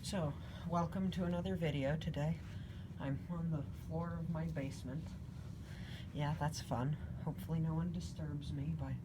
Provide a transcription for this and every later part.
So, welcome to another video today. I'm on the floor of my basement. Yeah, that's fun. Hopefully no one disturbs me by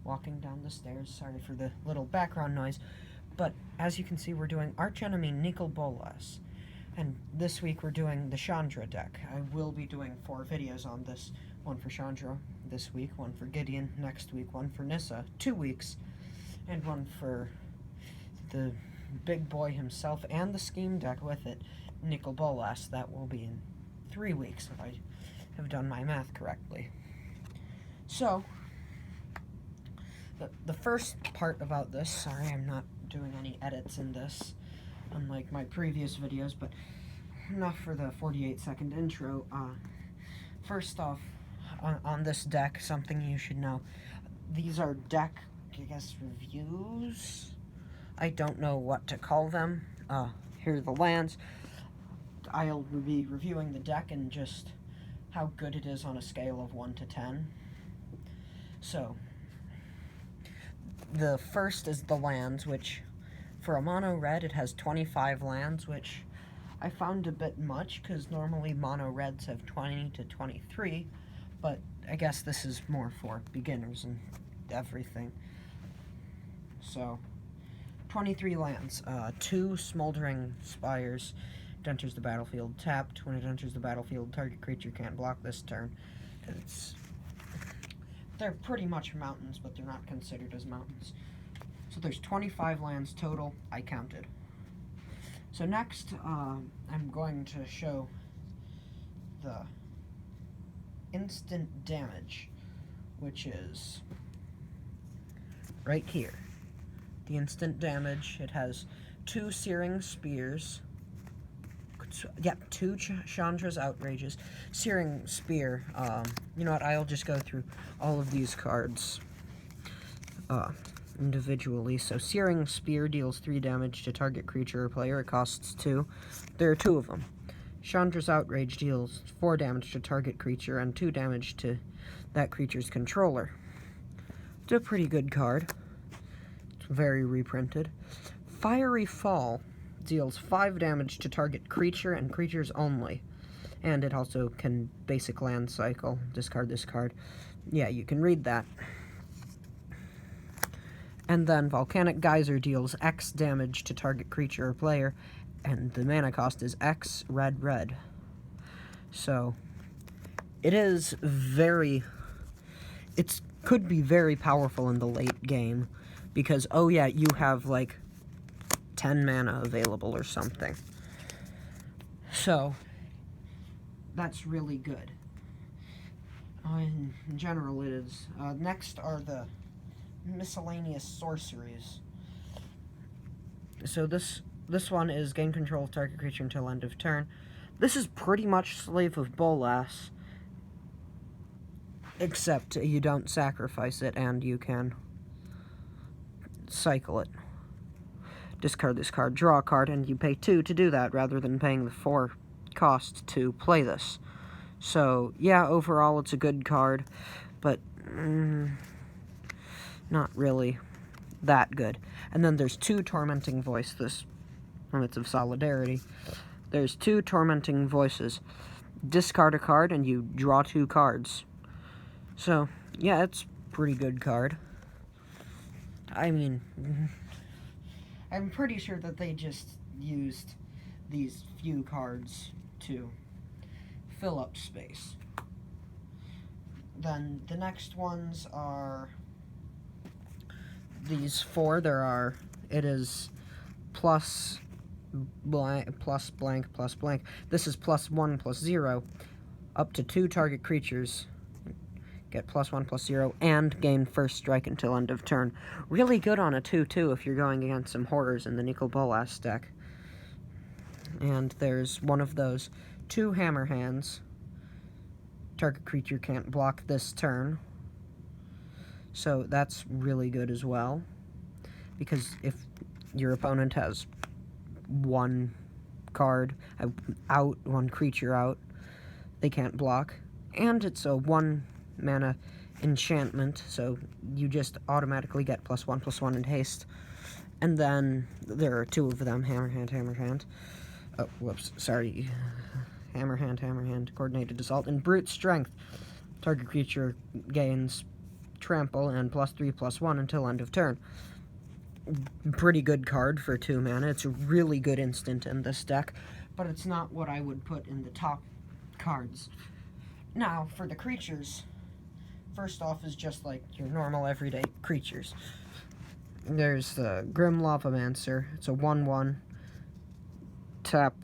walking down the stairs. Sorry for the little background noise. But, as you can see, we're doing Archenemy Nicol Bolas. And this week we're doing the Chandra deck. I will be doing 4 videos on this. One for Chandra this week, one for Gideon next week, one for Nissa 2 weeks, and one for the big boy himself and the scheme deck with it, Nicol Bolas. That will be in 3 weeks if I have done my math correctly. So, the first part about this, sorry I'm not doing any edits in this, unlike my previous videos, but enough for the 48-second intro. First off, on this deck, something you should know. These are deck, I guess, reviews? I don't know what to call them. Here are the lands. I'll be reviewing the deck and just how good it is on a scale of 1 to 10. So, the first is the lands, which, for a mono red, it has 25 lands, which I found a bit much, because normally mono reds have 20 to 23, but I guess this is more for beginners and everything. So, 23 lands, 2 Smoldering Spires. It enters the battlefield tapped. When it enters the battlefield, target creature can't block this turn. They're pretty much mountains, but they're not considered as mountains. So there's 25 lands total, I counted. So next, I'm going to show the instant damage, which is right here. The instant damage, it has 2 Searing Spears, 2 Chandra's Outrages. Searing Spear, you know what, I'll just go through all of these cards individually. So Searing Spear deals 3 damage to target creature or player. It costs 2. There are 2 of them. Chandra's Outrage deals 4 damage to target creature and 2 damage to that creature's controller. It's a pretty good card. It's very reprinted. Fiery Fall deals 5 damage to target creature and creatures only. And it also can basic land cycle. Discard this card. Yeah, you can read that. And then Volcanic Geyser deals X damage to target creature or player, and the mana cost is X red red. So it is it could be very powerful in the late game, because oh yeah, you have like 10 mana available or something. So that's really good. In general it is. Next are the miscellaneous sorceries. So this one is gain control of target creature until end of turn. This is pretty much Slave of Bolas, except you don't sacrifice it and you can cycle it. Discard this card, draw a card, and you pay 2 to do that rather than paying the 4 cost to play this. So yeah, overall it's a good card, but not really that good. And then there's 2 Tormenting Voice, this Limits of Solidarity. There's 2 Tormenting Voices. Discard a card and you draw 2 cards. So, yeah, it's a pretty good card. I mean, I'm pretty sure that they just used these few cards to fill up space. Then the next ones are these 4. It is plus blank, plus blank, plus blank. This is +1, +0, up to 2 target creatures. Get +1, +0, and gain first strike until end of turn. Really good on a 2/2 if you're going against some horrors in the Nicol Bolas deck. And there's one of those. 2 Hammer Hands. Target creature can't block this turn. So that's really good as well, because if your opponent has 1 card out, 1 creature out, they can't block. And it's a 1 mana enchantment, so you just automatically get +1/+1 in haste. And then there are two of them, hammer hand. Oh, whoops, sorry. Hammer hand, coordinated assault, and brute strength. Target creature gains trample and +3/+1 until end of turn. Pretty good card for 2 mana. It's a really good instant in this deck, but it's not what I would put in the top cards. Now, for the creatures, first off is just like your normal everyday creatures. There's the Grim Lavamancer. It's a 1/1. Tap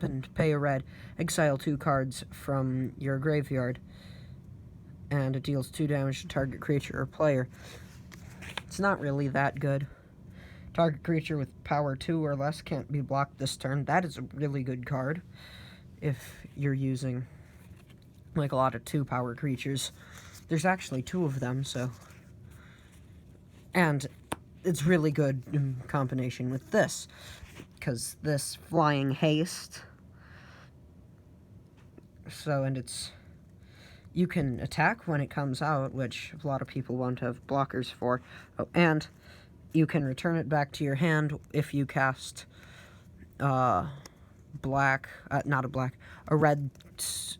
and pay a red. Exile 2 cards from your graveyard. And it deals 2 damage to target creature or player. It's not really that good. Target creature with power 2 or less can't be blocked this turn. That is a really good card if you're using like a lot of 2-power creatures. There's actually 2 of them, so... And it's really good in combination with this, because this flying haste. So, and it's... You can attack when it comes out, which a lot of people won't have blockers for. Oh, and you can return it back to your hand if you cast a red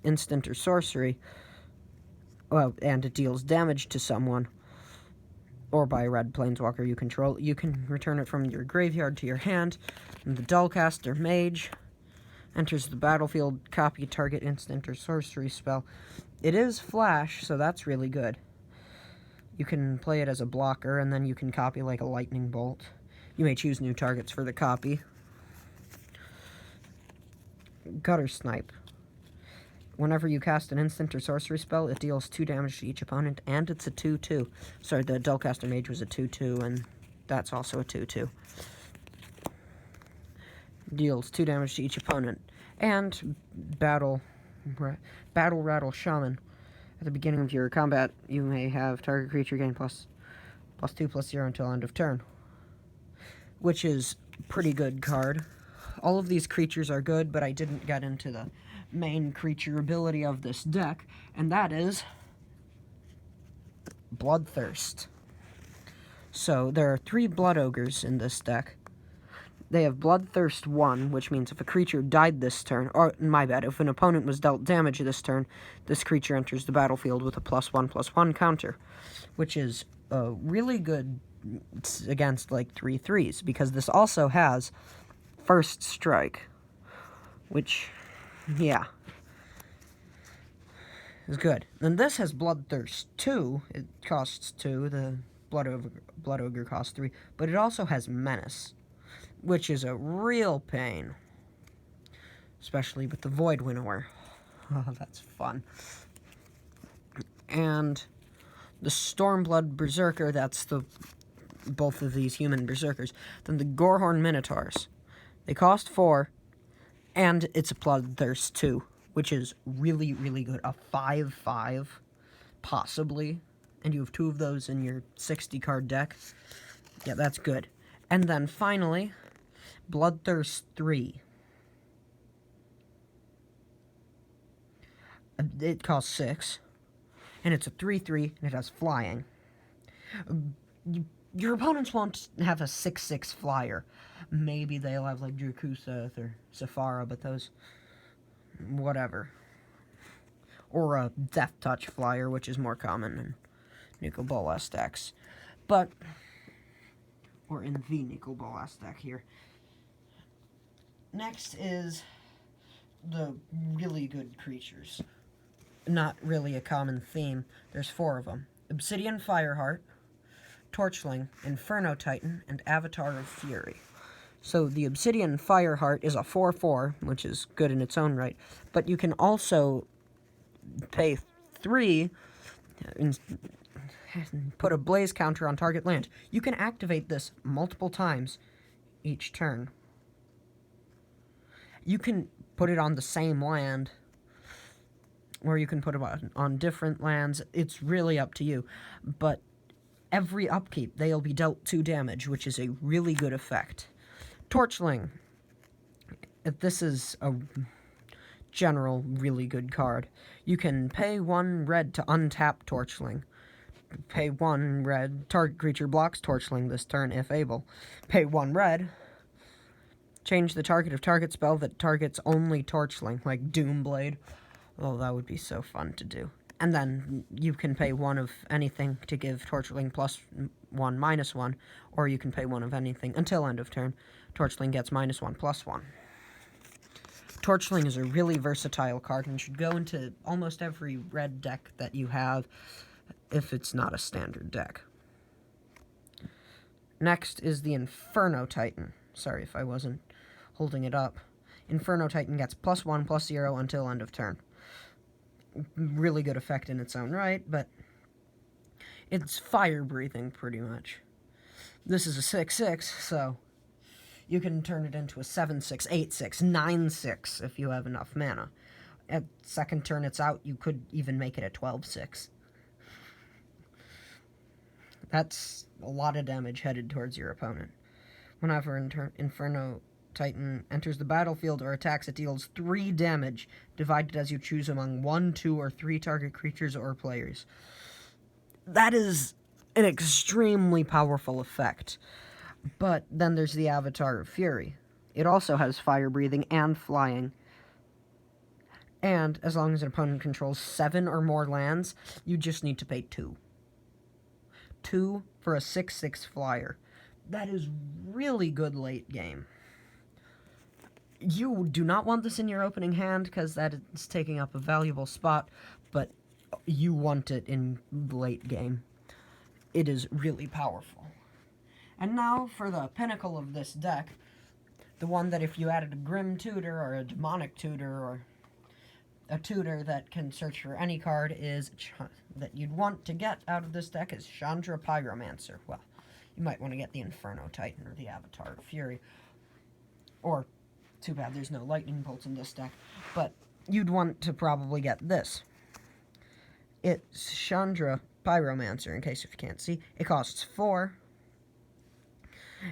instant or sorcery. Well, and it deals damage to someone, or by a red planeswalker you control. You can return it from your graveyard to your hand, and the Dullcaster Mage enters the battlefield, copy target instant or sorcery spell. It is flash, so that's really good. You can play it as a blocker, and then you can copy like a lightning bolt. You may choose new targets for the copy. Gutter Snipe. Whenever you cast an instant or sorcery spell, it deals 2 damage to each opponent, and it's a 2/2. Sorry, the Dullcaster Mage was a 2/2, and that's also a 2/2. Deals 2 damage to each opponent. And Battle Rattle Shaman. At the beginning of your combat, you may have target creature gain +2/+0 until end of turn, which is pretty good card. All of these creatures are good, but I didn't get into the main creature ability of this deck, and that is Bloodthirst. So there are 3 Blood Ogres in this deck. They have Bloodthirst 1, which means if a creature died this turn, or, my bad, if an opponent was dealt damage this turn, this creature enters the battlefield with a +1/+1 counter, which is really good against, like, 3/3s, because this also has First Strike, which, yeah, is good. And this has Bloodthirst 2. It costs 2. The Blood Ogre costs 3. But it also has Menace, which is a real pain, especially with the Void Winnower. Oh, that's fun. And the Stormblood Berserker, that's both of these human berserkers. Then the Gorehorn Minotaurs. They cost 4, and it's a Bloodthirst 2, which is really, really good. A 5/5, possibly, and you have 2 of those in your 60-card deck. Yeah, that's good. And then finally, Bloodthirst 3. It costs 6, and it's a 3/3, and it has flying. Your opponents won't have a 6/6 flyer. Maybe they'll have, like, Drakuseth or Safara, but those... whatever. Or a Death Touch flyer, which is more common in Nicol Bolas decks. But... or in the Nicol Bolas deck here. Next is the really good creatures. Not really a common theme. There's 4 of them. Obsidian Fireheart, Torchling, Inferno Titan, and Avatar of Fury. So the Obsidian Fireheart is a 4/4, which is good in its own right, but you can also pay 3 and put a blaze counter on target land. You can activate this multiple times each turn. You can put it on the same land, or you can put it on different lands. It's really up to you, but every upkeep, they'll be dealt 2 damage, which is a really good effect. Torchling. This is a general really good card. You can pay 1 red to untap Torchling. pay 1 red. Target creature blocks Torchling this turn if able. Pay 1 red. Change the target of target spell that targets only Torchling, like Doomblade. Oh, that would be so fun to do. And then you can pay 1 of anything to give Torchling +1, -1, or you can pay 1 of anything until end of turn. Torchling gets -1, +1. Torchling is a really versatile card and should go into almost every red deck that you have if it's not a standard deck. Next is the Inferno Titan. Sorry if I wasn't holding it up. Inferno Titan gets +1, +0 until end of turn. Really good effect in its own right, but it's fire-breathing pretty much. This is a 6/6, so you can turn it into a 7/6, 8/6, 9/6 if you have enough mana. At second turn it's out, you could even make it a 12/6. That's a lot of damage headed towards your opponent. Whenever Inferno Titan enters the battlefield or attacks, it deals 3 damage, divided as you choose among 1, 2, or 3 target creatures or players. That is an extremely powerful effect. But then there's the Avatar of Fury. It also has fire breathing and flying. And as long as an opponent controls 7 or more lands, you just need to pay 2. 2 for a 6/6 flyer. That is really good late game. You do not want this in your opening hand because that is taking up a valuable spot, but you want it in late game. It is really powerful. And now for the pinnacle of this deck, the one that if you added a Grim Tutor or a Demonic Tutor or a tutor that can search for any card that you'd want to get out of this deck is Chandra Pyromancer. Well, you might want to get the Inferno Titan or the Avatar of Fury. Or, too bad there's no Lightning Bolts in this deck, but you'd want to probably get this. It's Chandra Pyromancer, in case if you can't see. It costs 4.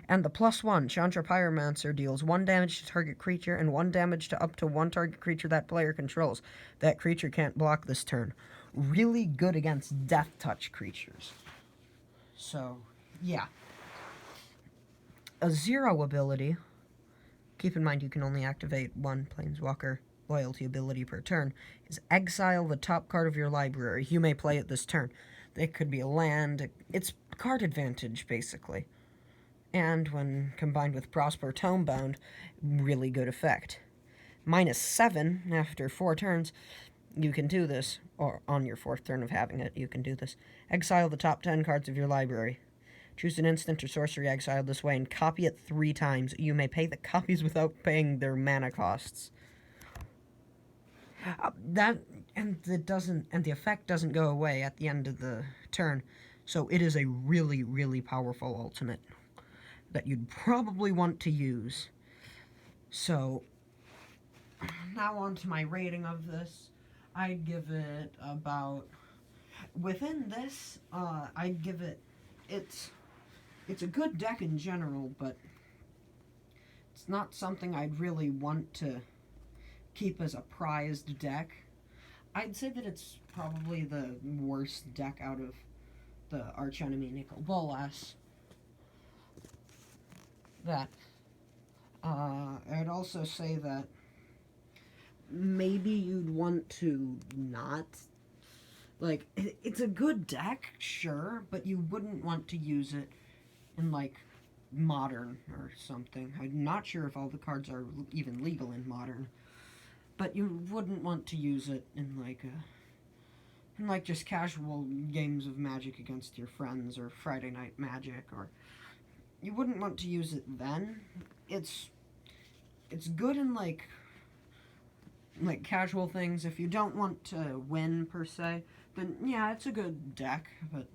And the +1, Chandra Pyromancer deals 1 damage to target creature and 1 damage to up to 1 target creature that player controls. That creature can't block this turn. Really good against Death Touch creatures. So, yeah. A 0 ability. Keep in mind you can only activate 1 Planeswalker loyalty ability per turn, is exile the top card of your library. You may play it this turn. It could be a land. It's card advantage, basically. And when combined with Prosper Tomebound, really good effect. -7 after 4 turns, you can do this, or on your 4th turn of having it, you can do this. Exile the top 10 cards of your library. Choose an instant or sorcery exiled this way and copy it 3 times. You may pay the copies without paying their mana costs. The effect doesn't go away at the end of the turn, so it is a really, really powerful ultimate that you'd probably want to use. So, now on to my rating of this. I'd give it about... Within this, I'd give it... It's a good deck in general, but it's not something I'd really want to keep as a prized deck. I'd say that it's probably the worst deck out of the Archenemy Nicol Bolas. I'd also say that maybe you'd want to not... Like, it's a good deck, sure, but you wouldn't want to use it in, like, Modern or something. I'm not sure if all the cards are even legal in Modern. But you wouldn't want to use it in, like, just casual games of Magic against your friends or Friday Night Magic, or... You wouldn't want to use it then. It's good in, like casual things. If you don't want to win, per se, then, yeah, it's a good deck, but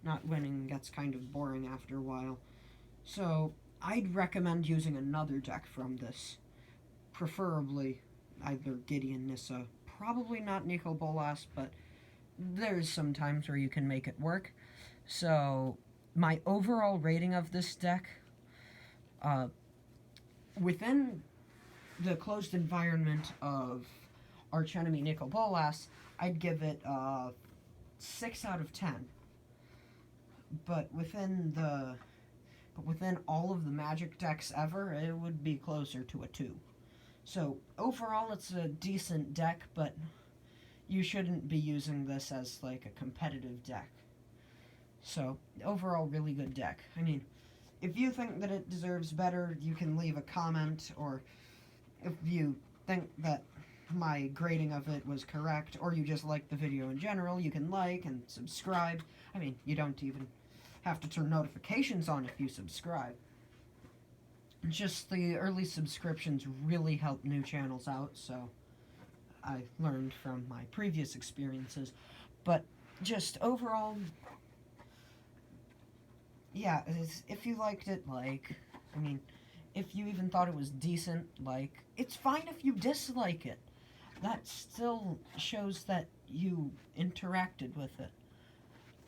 not winning gets kind of boring after a while. So, I'd recommend using another deck from this. Preferably either Gideon Nissa. Probably not Nicol Bolas, but there's some times where you can make it work. So, my overall rating of this deck, within the closed environment of Archenemy Nicol Bolas, I'd give it 6 out of 10. but within all of the Magic decks ever, it would be closer to a 2. So overall, it's a decent deck, but you shouldn't be using this as like a competitive deck. So overall, really good deck. I mean, if you think that it deserves better, you can leave a comment, or if you think that my grading of it was correct, or you just like the video in general, you can like and subscribe. I mean, you don't even have to turn notifications on if you subscribe. Just the early subscriptions really help new channels out, so I learned from my previous experiences. But just overall, yeah, if you liked it, like, I mean, if you even thought it was decent, like, it's fine if you dislike it. That still shows that you interacted with it.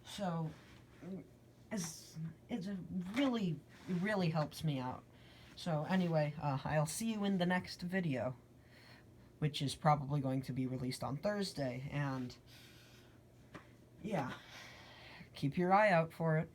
So, it really helps me out. So anyway, I'll see you in the next video, which is probably going to be released on Thursday, and yeah, keep your eye out for it.